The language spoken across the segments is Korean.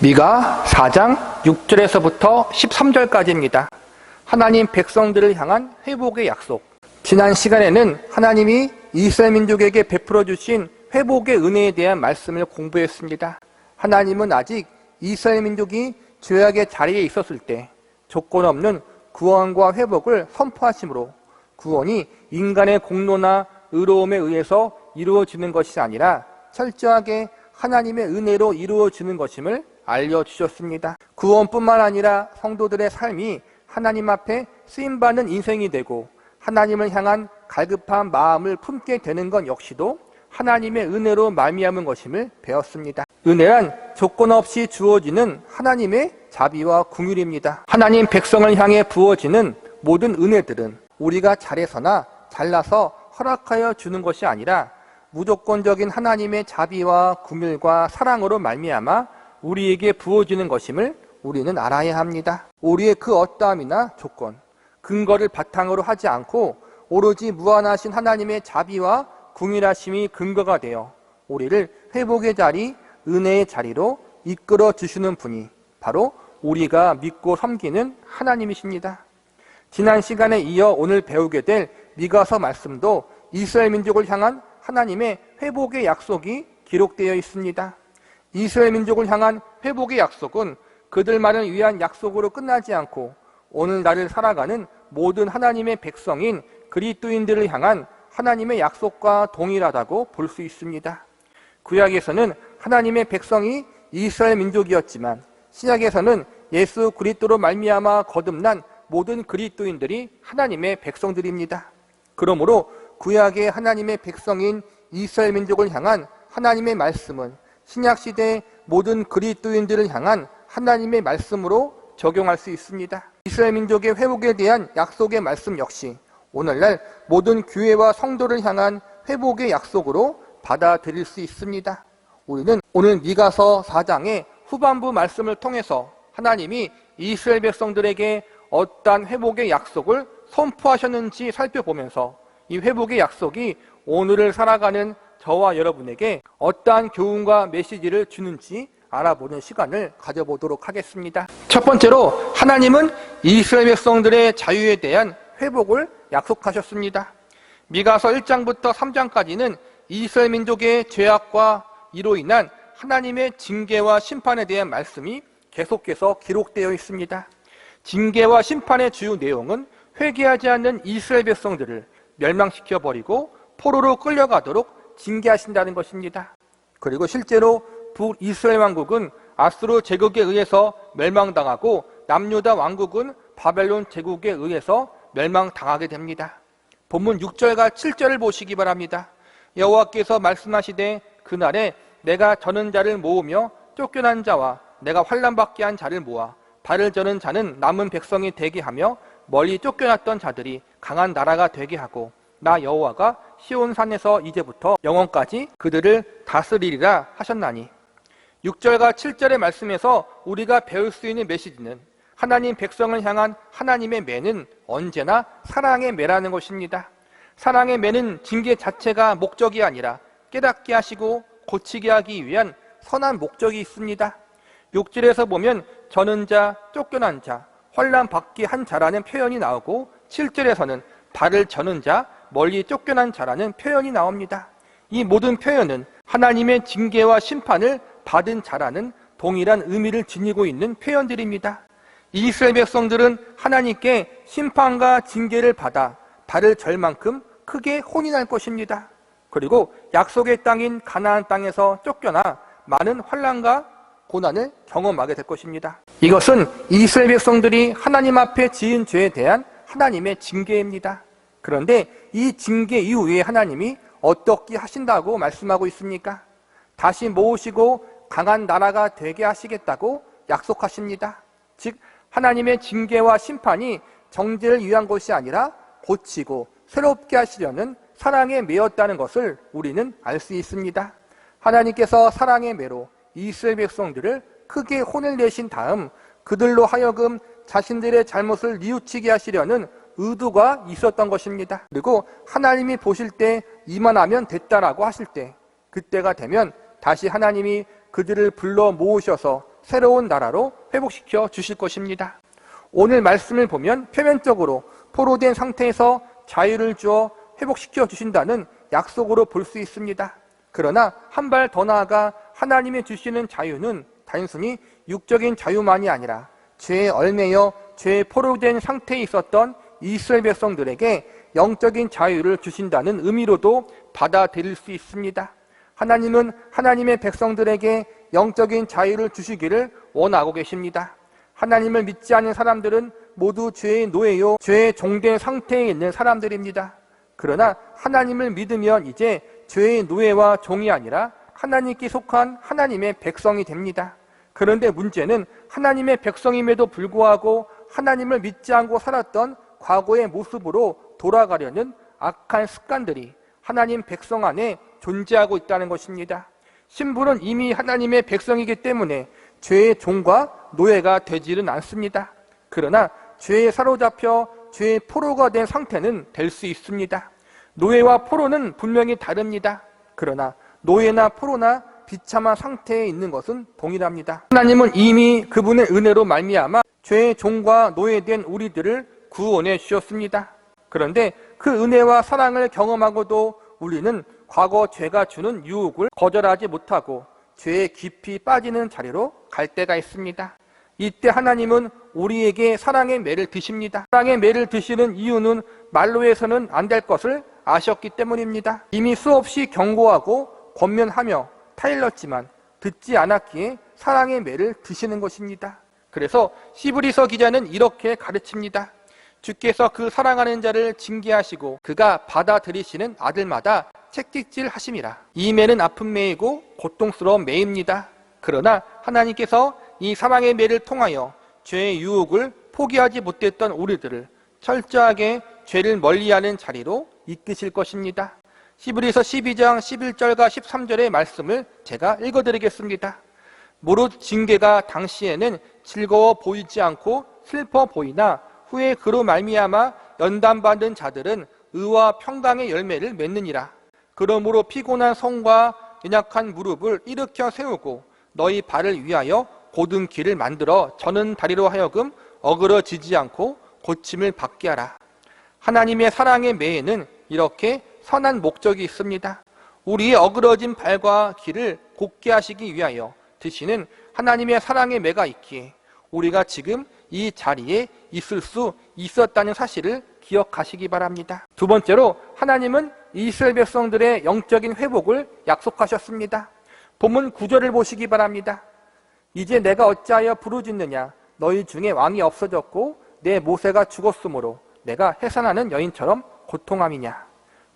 미가 4장 6절에서부터 13절까지입니다. 하나님 백성들을 향한 회복의 약속. 지난 시간에는 하나님이 이스라엘 민족에게 베풀어 주신 회복의 은혜에 대한 말씀을 공부했습니다. 하나님은 아직 이스라엘 민족이 죄악의 자리에 있었을 때 조건 없는 구원과 회복을 선포하시므로 구원이 인간의 공로나 의로움에 의해서 이루어지는 것이 아니라 철저하게 하나님의 은혜로 이루어지는 것임을 알려주셨습니다. 구원뿐만 아니라 성도들의 삶이 하나님 앞에 쓰임받는 인생이 되고 하나님을 향한 갈급한 마음을 품게 되는 것 역시도 하나님의 은혜로 말미암은 것임을 배웠습니다. 은혜란 조건 없이 주어지는 하나님의 자비와 긍휼입니다. 하나님 백성을 향해 부어지는 모든 은혜들은 우리가 잘해서나 잘나서 허락하여 주는 것이 아니라 무조건적인 하나님의 자비와 긍휼과 사랑으로 말미암아 우리에게 부어지는 것임을 우리는 알아야 합니다. 우리의 그 어떠함이나 조건, 근거를 바탕으로 하지 않고 오로지 무한하신 하나님의 자비와 긍휼하심이 근거가 되어 우리를 회복의 자리, 은혜의 자리로 이끌어 주시는 분이 바로 우리가 믿고 섬기는 하나님이십니다. 지난 시간에 이어 오늘 배우게 될 미가서 말씀도 이스라엘 민족을 향한 하나님의 회복의 약속이 기록되어 있습니다. 이스라엘 민족을 향한 회복의 약속은 그들만을 위한 약속으로 끝나지 않고 오늘날을 살아가는 모든 하나님의 백성인 그리스도인들을 향한 하나님의 약속과 동일하다고 볼 수 있습니다. 구약에서는 하나님의 백성이 이스라엘 민족이었지만 신약에서는 예수 그리스도로 말미암아 거듭난 모든 그리스도인들이 하나님의 백성들입니다. 그러므로 구약의 하나님의 백성인 이스라엘 민족을 향한 하나님의 말씀은 신약시대의 모든 그리스도인들을 향한 하나님의 말씀으로 적용할 수 있습니다. 이스라엘 민족의 회복에 대한 약속의 말씀 역시 오늘날 모든 교회와 성도를 향한 회복의 약속으로 받아들일 수 있습니다. 우리는 오늘 미가서 4장의 후반부 말씀을 통해서 하나님이 이스라엘 백성들에게 어떠한 회복의 약속을 선포하셨는지 살펴보면서 이 회복의 약속이 오늘을 살아가는 저와 여러분에게 어떠한 교훈과 메시지를 주는지 알아보는 시간을 가져보도록 하겠습니다. 첫 번째로 하나님은 이스라엘 백성들의 자유에 대한 회복을 약속하셨습니다. 미가서 1장부터 3장까지는 이스라엘 민족의 죄악과 이로 인한 하나님의 징계와 심판에 대한 말씀이 계속해서 기록되어 있습니다. 징계와 심판의 주요 내용은 회개하지 않는 이스라엘 백성들을 멸망시켜버리고 포로로 끌려가도록 징계하신다는 것입니다. 그리고 실제로 북이스라엘 왕국은 아수르 제국에 의해서 멸망당하고 남유다 왕국은 바벨론 제국에 의해서 멸망당하게 됩니다. 본문 6절과 7절을 보시기 바랍니다. 여호와께서 말씀하시되 그날에 내가 저는 자를 모으며 쫓겨난 자와 내가 환난받게 한 자를 모아 발을 저는 자는 남은 백성이 되게 하며 멀리 쫓겨났던 자들이 강한 나라가 되게 하고 나 여호와가 시온산에서 이제부터 영원까지 그들을 다스리리라 하셨나니. 6절과 7절의 말씀에서 우리가 배울 수 있는 메시지는 하나님 백성을 향한 하나님의 매는 언제나 사랑의 매라는 것입니다. 사랑의 매는 징계 자체가 목적이 아니라 깨닫게 하시고 고치게 하기 위한 선한 목적이 있습니다. 6절에서 보면 저는 자, 쫓겨난 자, 환난 받게 한 자라는 표현이 나오고 7절에서는 발을 저는 자, 멀리 쫓겨난 자라는 표현이 나옵니다. 이 모든 표현은 하나님의 징계와 심판을 받은 자라는 동일한 의미를 지니고 있는 표현들입니다. 이스라엘 백성들은 하나님께 심판과 징계를 받아 발을 절 만큼 크게 혼이 날 것입니다. 그리고 약속의 땅인 가나안 땅에서 쫓겨나 많은 환난과 고난을 경험하게 될 것입니다. 이것은 이스라엘 백성들이 하나님 앞에 지은 죄에 대한 하나님의 징계입니다. 그런데 이 징계 이후에 하나님이 어떻게 하신다고 말씀하고 있습니까? 다시 모으시고 강한 나라가 되게 하시겠다고 약속하십니다. 즉 하나님의 징계와 심판이 정죄를 위한 것이 아니라 고치고 새롭게 하시려는 사랑의 매였다는 것을 우리는 알 수 있습니다. 하나님께서 사랑의 매로 이스라엘 백성들을 크게 혼을 내신 다음 그들로 하여금 자신들의 잘못을 뉘우치게 하시려는 의도가 있었던 것입니다. 그리고 하나님이 보실 때 이만하면 됐다라고 하실 때 그때가 되면 다시 하나님이 그들을 불러 모으셔서 새로운 나라로 회복시켜 주실 것입니다. 오늘 말씀을 보면 표면적으로 포로된 상태에서 자유를 주어 회복시켜 주신다는 약속으로 볼 수 있습니다. 그러나 한 발 더 나아가 하나님이 주시는 자유는 단순히 육적인 자유만이 아니라 죄에 얽매여 죄에 포로된 상태에 있었던 이스라엘 백성들에게 영적인 자유를 주신다는 의미로도 받아들일 수 있습니다. 하나님은 하나님의 백성들에게 영적인 자유를 주시기를 원하고 계십니다. 하나님을 믿지 않는 사람들은 모두 죄의 노예요, 죄의 종된 상태에 있는 사람들입니다. 그러나 하나님을 믿으면 이제 죄의 노예와 종이 아니라 하나님께 속한 하나님의 백성이 됩니다. 그런데 문제는 하나님의 백성임에도 불구하고 하나님을 믿지 않고 살았던 과거의 모습으로 돌아가려는 악한 습관들이 하나님 백성 안에 존재하고 있다는 것입니다. 신부는 이미 하나님의 백성이기 때문에 죄의 종과 노예가 되지는 않습니다. 그러나 죄에 사로잡혀 죄의 포로가 된 상태는 될 수 있습니다. 노예와 포로는 분명히 다릅니다. 그러나 노예나 포로나 비참한 상태에 있는 것은 동일합니다. 하나님은 이미 그분의 은혜로 말미암아 죄의 종과 노예된 우리들을 구원해 주셨습니다. 그런데 그 은혜와 사랑을 경험하고도 우리는 과거 죄가 주는 유혹을 거절하지 못하고 죄에 깊이 빠지는 자리로 갈 때가 있습니다. 이때 하나님은 우리에게 사랑의 매를 드십니다. 사랑의 매를 드시는 이유는 말로 해서는 안 될 것을 아셨기 때문입니다. 이미 수없이 경고하고 권면하며 타일렀지만 듣지 않았기에 사랑의 매를 드시는 것입니다. 그래서 시브리서 기자는 이렇게 가르칩니다. 주께서 그 사랑하는 자를 징계하시고 그가 받아들이시는 아들마다 채찍질 하심이라. 이 매는 아픈 매이고 고통스러운 매입니다. 그러나 하나님께서 이 사랑의 매를 통하여 죄의 유혹을 포기하지 못했던 우리들을 철저하게 죄를 멀리하는 자리로 이끄실 것입니다. 히브리서 12장 11절과 13절의 말씀을 제가 읽어드리겠습니다. 무릇 징계가 당시에는 즐거워 보이지 않고 슬퍼 보이나 후에 그로 말미암아 연단받은 자들은 의와 평강의 열매를 맺느니라. 그러므로 피곤한 손과 연약한 무릎을 일으켜 세우고 너희 발을 위하여 곧은 길을 만들어 저는 다리로 하여금 어그러지지 않고 고침을 받게 하라. 하나님의 사랑의 매에는 이렇게 선한 목적이 있습니다. 우리의 어그러진 발과 길을 곧게 하시기 위하여 드시는 하나님의 사랑의 매가 있기에 우리가 지금 이 자리에 있을 수 있었다는 사실을 기억하시기 바랍니다. 두 번째로 하나님은 이스라엘 백성들의 영적인 회복을 약속하셨습니다. 본문 9절을 보시기 바랍니다. 이제 내가 어찌하여 부르짖느냐 너희 중에 왕이 없어졌고 내 모세가 죽었으므로 내가 해산하는 여인처럼 고통함이냐.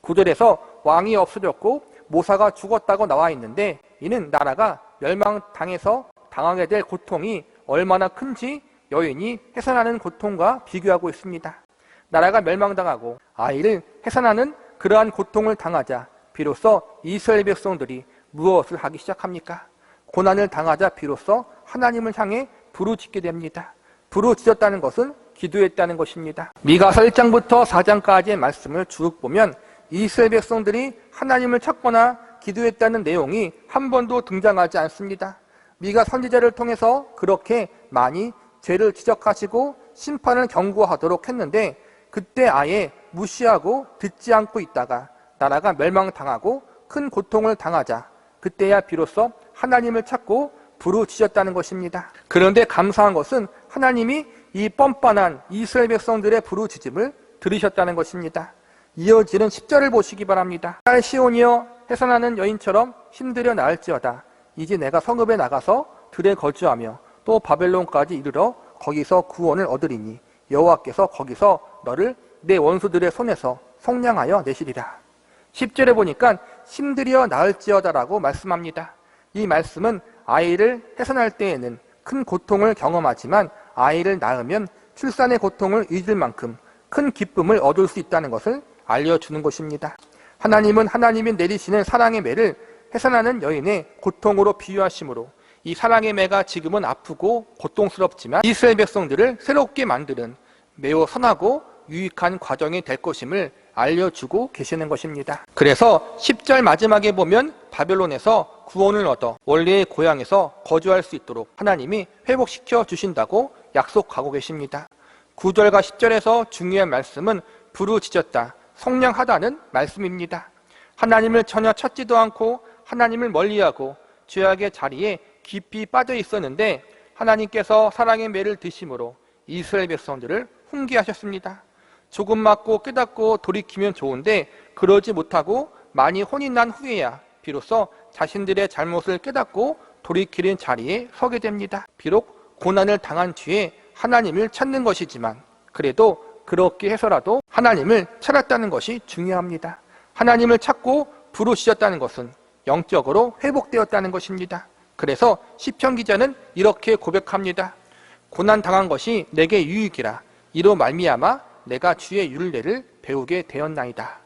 9절에서 왕이 없어졌고 모사가 죽었다고 나와 있는데 이는 나라가 멸망당해서 당하게 될 고통이 얼마나 큰지 여인이 해산하는 고통과 비교하고 있습니다. 나라가 멸망당하고 아이를 해산하는 그러한 고통을 당하자 비로소 이스라엘 백성들이 무엇을 하기 시작합니까? 고난을 당하자 비로소 하나님을 향해 부르짖게 됩니다. 부르짖었다는 것은 기도했다는 것입니다. 미가서 1장부터 4장까지의 말씀을 쭉 보면 이스라엘 백성들이 하나님을 찾거나 기도했다는 내용이 한 번도 등장하지 않습니다. 미가 선지자를 통해서 그렇게 많이 죄를 지적하시고 심판을 경고하도록 했는데 그때 아예 무시하고 듣지 않고 있다가 나라가 멸망당하고 큰 고통을 당하자 그때야 비로소 하나님을 찾고 부르짖었다는 것입니다. 그런데 감사한 것은 하나님이 이 뻔뻔한 이스라엘 백성들의 부르짖음을 들으셨다는 것입니다. 이어지는 10절을 보시기 바랍니다. 딸 시온이여 해산하는 여인처럼 힘들여 나을지어다. 이제 내가 성읍에 나가서 들에 거주하며 또 바벨론까지 이르러 거기서 구원을 얻으리니 여호와께서 거기서 너를 내 원수들의 손에서 속량하여 내시리라. 10절에 보니까 힘들여 나을지어다라고 말씀합니다. 이 말씀은 아이를 해산할 때에는 큰 고통을 경험하지만 아이를 낳으면 출산의 고통을 잊을 만큼 큰 기쁨을 얻을 수 있다는 것을 알려주는 것입니다. 하나님은 하나님이 내리시는 사랑의 매를 해산하는 여인의 고통으로 비유하심으로 이 사랑의 매가 지금은 아프고 고통스럽지만 이스라엘 백성들을 새롭게 만드는 매우 선하고 유익한 과정이 될 것임을 알려주고 계시는 것입니다. 그래서 10절 마지막에 보면 바벨론에서 구원을 얻어 원래의 고향에서 거주할 수 있도록 하나님이 회복시켜 주신다고 약속하고 계십니다. 9절과 10절에서 중요한 말씀은 부르짖었다, 성량하다는 말씀입니다. 하나님을 전혀 찾지도 않고 하나님을 멀리하고 죄악의 자리에 깊이 빠져 있었는데 하나님께서 사랑의 매를 드심으로 이스라엘 백성들을 훈계하셨습니다. 조금 맞고 깨닫고 돌이키면 좋은데 그러지 못하고 많이 혼이 난 후에야 비로소 자신들의 잘못을 깨닫고 돌이키는 자리에 서게 됩니다. 비록 고난을 당한 뒤에 하나님을 찾는 것이지만 그래도 그렇게 해서라도 하나님을 찾았다는 것이 중요합니다. 하나님을 찾고 부르짖었다는 것은 영적으로 회복되었다는 것입니다. 그래서 시편 기자는 이렇게 고백합니다. 고난 당한 것이 내게 유익이라 이로 말미암아 내가 주의 율례를 배우게 되었나이다.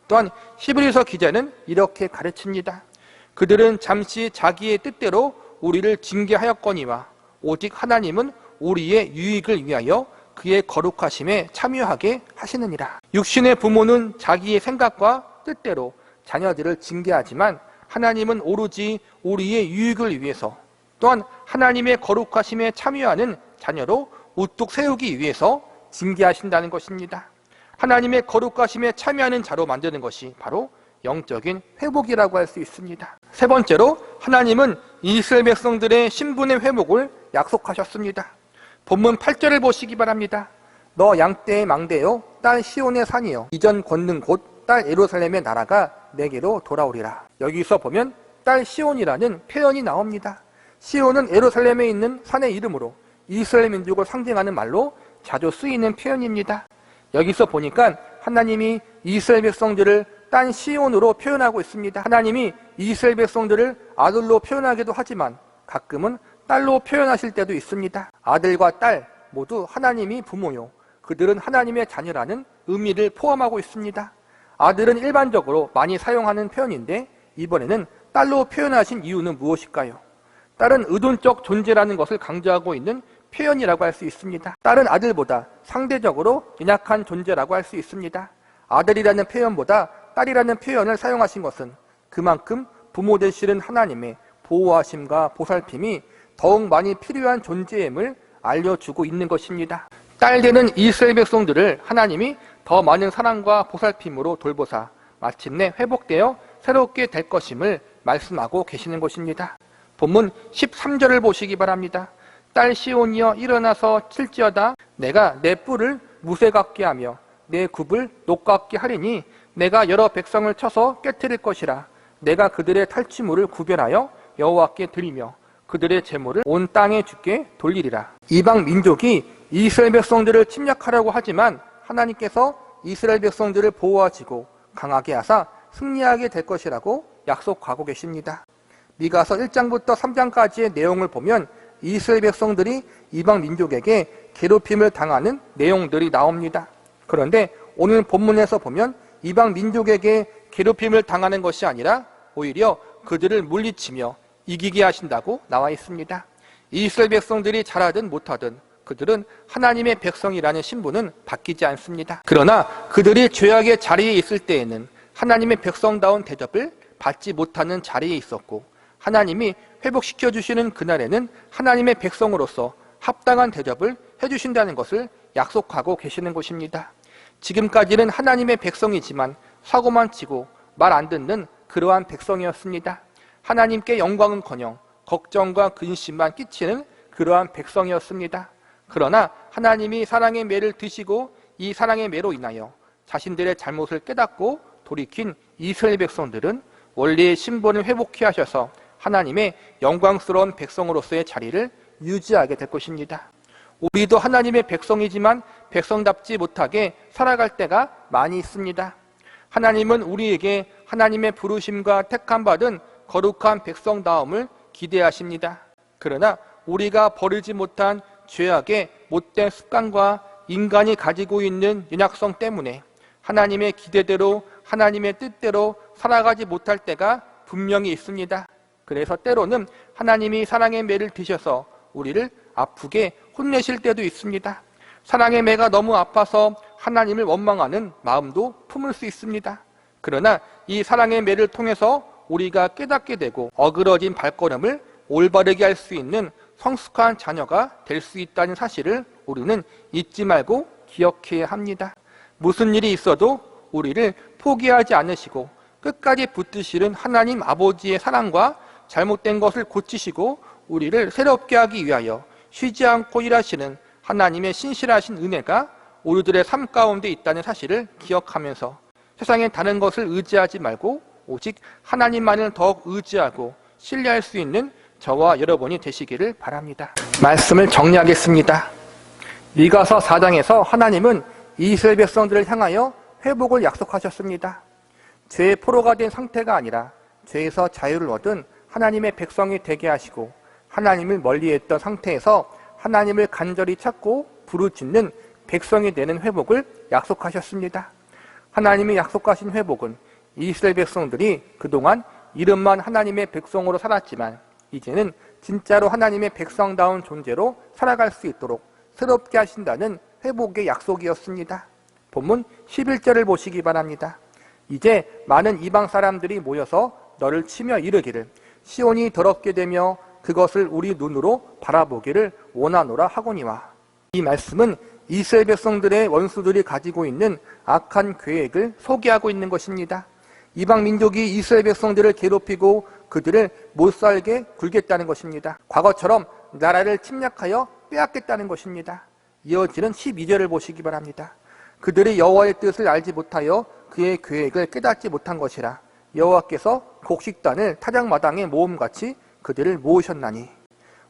또한 히브리서 기자는 이렇게 가르칩니다. 그들은 잠시 자기의 뜻대로 우리를 징계하였거니와 오직 하나님은 우리의 유익을 위하여 그의 거룩하심에 참여하게 하시느니라. 육신의 부모는 자기의 생각과 뜻대로 자녀들을 징계하지만 하나님은 오로지 우리의 유익을 위해서 또한 하나님의 거룩하심에 참여하는 자녀로 우뚝 세우기 위해서 징계하신다는 것입니다. 하나님의 거룩하심에 참여하는 자로 만드는 것이 바로 영적인 회복이라고 할 수 있습니다. 세 번째로 하나님은 이스라엘 백성들의 신분의 회복을 약속하셨습니다. 본문 8절을 보시기 바랍니다. 너 양떼의 망대요 딸 시온의 산이요 이전 걷는 곳 딸 예루살렘의 나라가 내게로 돌아오리라. 여기서 보면 딸 시온이라는 표현이 나옵니다. 시온은 예루살렘에 있는 산의 이름으로 이스라엘 민족을 상징하는 말로 자주 쓰이는 표현입니다. 여기서 보니까 하나님이 이스라엘 백성들을 딸 시온으로 표현하고 있습니다. 하나님이 이스라엘 백성들을 아들로 표현하기도 하지만 가끔은 딸로 표현하실 때도 있습니다. 아들과 딸 모두 하나님이 부모요 그들은 하나님의 자녀라는 의미를 포함하고 있습니다. 아들은 일반적으로 많이 사용하는 표현인데 이번에는 딸로 표현하신 이유는 무엇일까요? 딸은 의존적 존재라는 것을 강조하고 있는 표현이라고 할 수 있습니다. 딸은 아들보다 상대적으로 연약한 존재라고 할 수 있습니다. 아들이라는 표현보다 딸이라는 표현을 사용하신 것은 그만큼 부모 되시는 하나님의 보호하심과 보살핌이 더욱 많이 필요한 존재임을 알려주고 있는 것입니다. 딸 되는 이스라엘 백성들을 하나님이 더 많은 사랑과 보살핌으로 돌보사 마침내 회복되어 새롭게 될 것임을 말씀하고 계시는 것입니다. 본문 13절을 보시기 바랍니다. 딸 시온이여 일어나서 칠지어다 내가 내 뿔을 무쇠 같게 하며 내 굽을 녹 같게 하리니 내가 여러 백성을 쳐서 깨트릴 것이라. 내가 그들의 탈취물을 구별하여 여호와께 드리며 그들의 제물을 온 땅에 주께 돌리리라. 이방 민족이 이스라엘 백성들을 침략하려고 하지만 하나님께서 이스라엘 백성들을 보호하시고 강하게 하사 승리하게 될 것이라고 약속하고 계십니다. 미가서 1장부터 3장까지의 내용을 보면 이스라엘 백성들이 이방 민족에게 괴롭힘을 당하는 내용들이 나옵니다. 그런데 오늘 본문에서 보면 이방 민족에게 괴롭힘을 당하는 것이 아니라 오히려 그들을 물리치며 이기게 하신다고 나와 있습니다. 이스라엘 백성들이 잘하든 못하든 그들은 하나님의 백성이라는 신분은 바뀌지 않습니다. 그러나 그들이 죄악의 자리에 있을 때에는 하나님의 백성다운 대접을 받지 못하는 자리에 있었고 하나님이 회복시켜 주시는 그날에는 하나님의 백성으로서 합당한 대접을 해주신다는 것을 약속하고 계시는 것입니다. 지금까지는 하나님의 백성이지만 사고만 치고 말 안 듣는 그러한 백성이었습니다. 하나님께 영광은커녕 걱정과 근심만 끼치는 그러한 백성이었습니다. 그러나 하나님이 사랑의 매를 드시고 이 사랑의 매로 인하여 자신들의 잘못을 깨닫고 돌이킨 이스라엘 백성들은 원래의 신분을 회복해 하셔서 하나님의 영광스러운 백성으로서의 자리를 유지하게 될 것입니다. 우리도 하나님의 백성이지만 백성답지 못하게 살아갈 때가 많이 있습니다. 하나님은 우리에게 하나님의 부르심과 택함받은 거룩한 백성다움을 기대하십니다. 그러나 우리가 버리지 못한 죄악의 못된 습관과 인간이 가지고 있는 연약성 때문에 하나님의 기대대로 하나님의 뜻대로 살아가지 못할 때가 분명히 있습니다. 그래서 때로는 하나님이 사랑의 매를 드셔서 우리를 아프게 혼내실 때도 있습니다. 사랑의 매가 너무 아파서 하나님을 원망하는 마음도 품을 수 있습니다. 그러나 이 사랑의 매를 통해서 우리가 깨닫게 되고 어그러진 발걸음을 올바르게 할 수 있는 성숙한 자녀가 될 수 있다는 사실을 우리는 잊지 말고 기억해야 합니다. 무슨 일이 있어도 우리를 포기하지 않으시고 끝까지 붙드시는 하나님 아버지의 사랑과 잘못된 것을 고치시고 우리를 새롭게 하기 위하여 쉬지 않고 일하시는 하나님의 신실하신 은혜가 우리들의 삶 가운데 있다는 사실을 기억하면서 세상에 다른 것을 의지하지 말고 오직 하나님만을 더욱 의지하고 신뢰할 수 있는 저와 여러분이 되시기를 바랍니다. 말씀을 정리하겠습니다. 미가서 4장에서 하나님은 이스라엘 백성들을 향하여 회복을 약속하셨습니다. 죄의 포로가 된 상태가 아니라 죄에서 자유를 얻은 하나님의 백성이 되게 하시고 하나님을 멀리했던 상태에서 하나님을 간절히 찾고 부르짖는 백성이 되는 회복을 약속하셨습니다. 하나님이 약속하신 회복은 이스라엘 백성들이 그동안 이름만 하나님의 백성으로 살았지만 이제는 진짜로 하나님의 백성다운 존재로 살아갈 수 있도록 새롭게 하신다는 회복의 약속이었습니다. 본문 11절을 보시기 바랍니다. 이제 많은 이방 사람들이 모여서 너를 치며 이르기를 시온이 더럽게 되며 그것을 우리 눈으로 바라보기를 원하노라 하거니와. 이 말씀은 이스라엘 백성들의 원수들이 가지고 있는 악한 계획을 소개하고 있는 것입니다. 이방 민족이 이스라엘 백성들을 괴롭히고 그들을 못살게 굴겠다는 것입니다. 과거처럼 나라를 침략하여 빼앗겠다는 것입니다. 이어지는 12절을 보시기 바랍니다. 그들이 여호와의 뜻을 알지 못하여 그의 계획을 깨닫지 못한 것이라 여호와께서 곡식단을 타작마당에 모음같이 그들을 모으셨나니.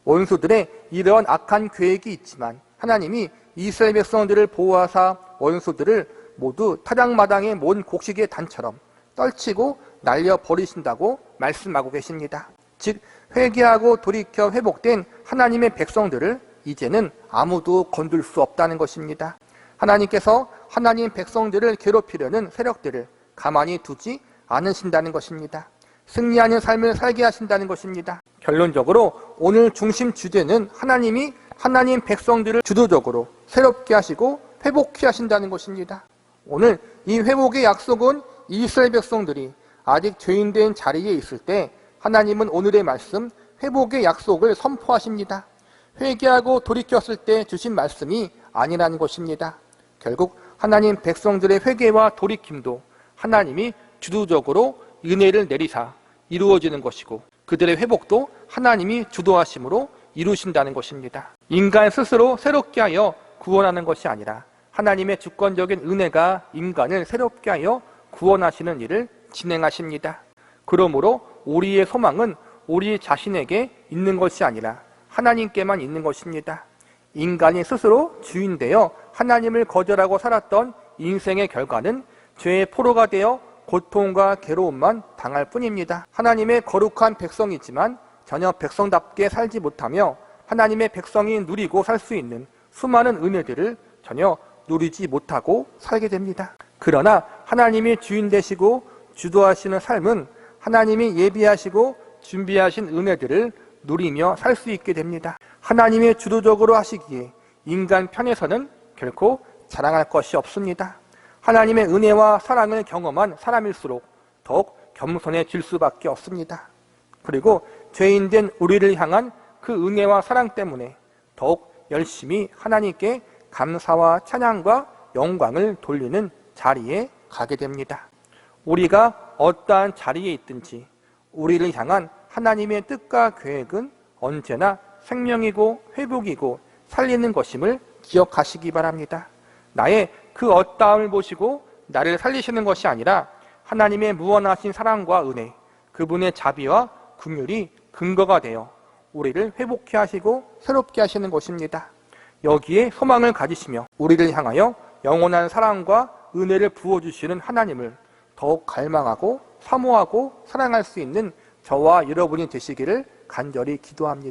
원수들의 이러한 악한 계획이 있지만 하나님이 이스라엘 백성들을 보호하사 원수들을 모두 타작마당에 모은 곡식의 단처럼 떨치고 날려버리신다고 말씀하고 계십니다. 즉 회개하고 돌이켜 회복된 하나님의 백성들을 이제는 아무도 건들 수 없다는 것입니다. 하나님께서 하나님 백성들을 괴롭히려는 세력들을 가만히 두지 않으신다는 것입니다. 승리하는 삶을 살게 하신다는 것입니다. 결론적으로 오늘 중심 주제는 하나님이 하나님 백성들을 주도적으로 새롭게 하시고 회복케 하신다는 것입니다. 오늘 이 회복의 약속은 이스라엘 백성들이 아직 죄인된 자리에 있을 때 하나님은 오늘의 말씀 회복의 약속을 선포하십니다. 회개하고 돌이켰을 때 주신 말씀이 아니라는 것입니다. 결국 하나님 백성들의 회개와 돌이킴도 하나님이 주도적으로 은혜를 내리사 이루어지는 것이고 그들의 회복도 하나님이 주도하심으로 이루신다는 것입니다. 인간 스스로 새롭게 하여 구원하는 것이 아니라 하나님의 주권적인 은혜가 인간을 새롭게 하여 구원하시는 일을 진행하십니다. 그러므로 우리의 소망은 우리 자신에게 있는 것이 아니라 하나님께만 있는 것입니다. 인간이 스스로 주인되어 하나님을 거절하고 살았던 인생의 결과는 죄의 포로가 되어 고통과 괴로움만 당할 뿐입니다. 하나님의 거룩한 백성이지만 전혀 백성답게 살지 못하며 하나님의 백성이 누리고 살 수 있는 수많은 은혜들을 전혀 누리지 못하고 살게 됩니다. 그러나 하나님이 주인 되시고 주도하시는 삶은 하나님이 예비하시고 준비하신 은혜들을 누리며 살 수 있게 됩니다. 하나님이 주도적으로 하시기에 인간 편에서는 결코 자랑할 것이 없습니다. 하나님의 은혜와 사랑을 경험한 사람일수록 더욱 겸손해질 수밖에 없습니다. 그리고 죄인된 우리를 향한 그 은혜와 사랑 때문에 더욱 열심히 하나님께 감사와 찬양과 영광을 돌리는 자리에 가게 됩니다. 우리가 어떠한 자리에 있든지 우리를 향한 하나님의 뜻과 계획은 언제나 생명이고 회복이고 살리는 것임을 기억하시기 바랍니다. 나의 그 어떠함을 보시고 나를 살리시는 것이 아니라 하나님의 무한하신 사랑과 은혜, 그분의 자비와 긍휼이 근거가 되어 우리를 회복케 하시고 새롭게 하시는 것입니다. 여기에 소망을 가지시며 우리를 향하여 영원한 사랑과 은혜를 부어주시는 하나님을 더욱 갈망하고 사모하고 사랑할 수 있는 저와 여러분이 되시기를 간절히 기도합니다.